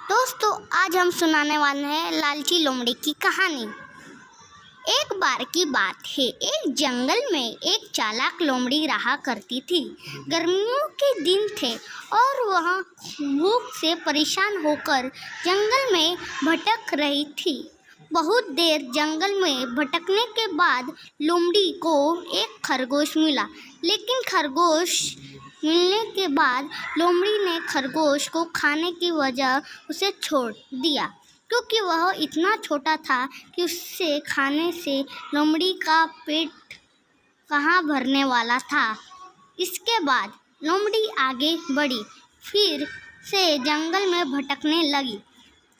दोस्तों, आज हम सुनाने वाले हैं लालची लोमड़ी की कहानी। एक बार की बात है, एक जंगल में एक चालाक लोमड़ी रहा करती थी। गर्मियों के दिन थे और वह भूख से परेशान होकर जंगल में भटक रही थी। बहुत देर जंगल में भटकने के बाद लोमड़ी को एक खरगोश मिला, लेकिन खरगोश मिलने के बाद लोमड़ी ने खरगोश को खाने की वजह उसे छोड़ दिया, क्योंकि वह इतना छोटा था कि उससे खाने से लोमड़ी का पेट कहाँ भरने वाला था। इसके बाद लोमड़ी आगे बढ़ी, फिर से जंगल में भटकने लगी।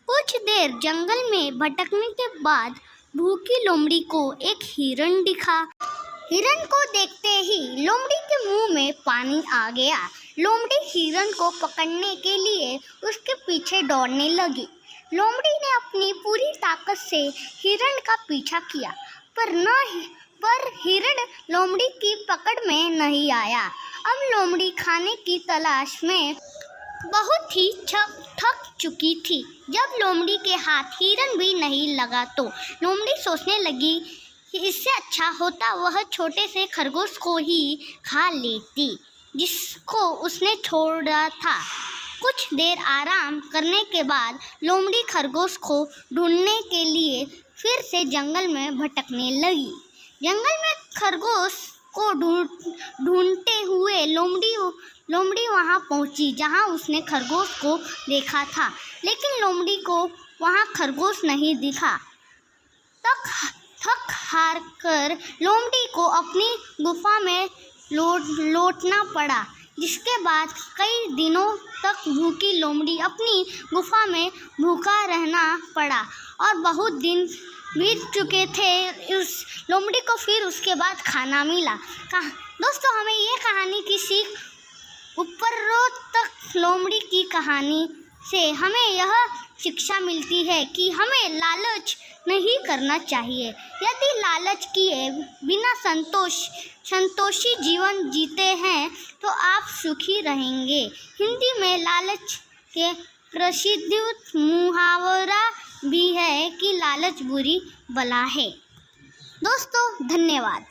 कुछ देर जंगल में भटकने के बाद भूखी लोमड़ी को एक हिरण दिखा। हिरण को देखते ही लोमड़ी के मुंह में पानी आ गया। लोमड़ी हिरण को पकड़ने के लिए उसके पीछे दौड़ने लगी। लोमड़ी ने अपनी पूरी ताकत से हिरण का पीछा किया, पर हिरण लोमड़ी की पकड़ में नहीं आया। अब लोमड़ी खाने की तलाश में बहुत ही थक चुकी थी। जब लोमड़ी के हाथ हिरण भी नहीं लगा तो लोमड़ी सोचने लगी कि इससे अच्छा होता वह छोटे से खरगोश को ही खा लेती, जिसको उसने छोड़ा था। कुछ देर आराम करने के बाद लोमड़ी खरगोश को ढूंढने के लिए फिर से जंगल में भटकने लगी। जंगल में खरगोश को ढूंढते हुए लोमड़ी वहां पहुंची जहां उसने खरगोश को देखा था, लेकिन लोमड़ी को वहां खरगोश नहीं दिखा। थक हार कर लोमड़ी को अपनी गुफा में लौटना पड़ा, जिसके बाद कई दिनों तक भूखी लोमड़ी अपनी गुफा में भूखा रहना पड़ा और बहुत दिन बीत चुके थे। उस लोमड़ी को फिर उसके बाद खाना मिला। दोस्तों, हमें ये कहानी की सीख, उपरोक्त लोमड़ी की कहानी से हमें यह शिक्षा मिलती है कि हमें लालच नहीं करना चाहिए। यदि लालच किए बिना संतोषी जीवन जीते हैं तो आप सुखी रहेंगे। हिंदी में लालच के प्रसिद्ध मुहावरा भी है कि लालच बुरी बला है। दोस्तों, धन्यवाद।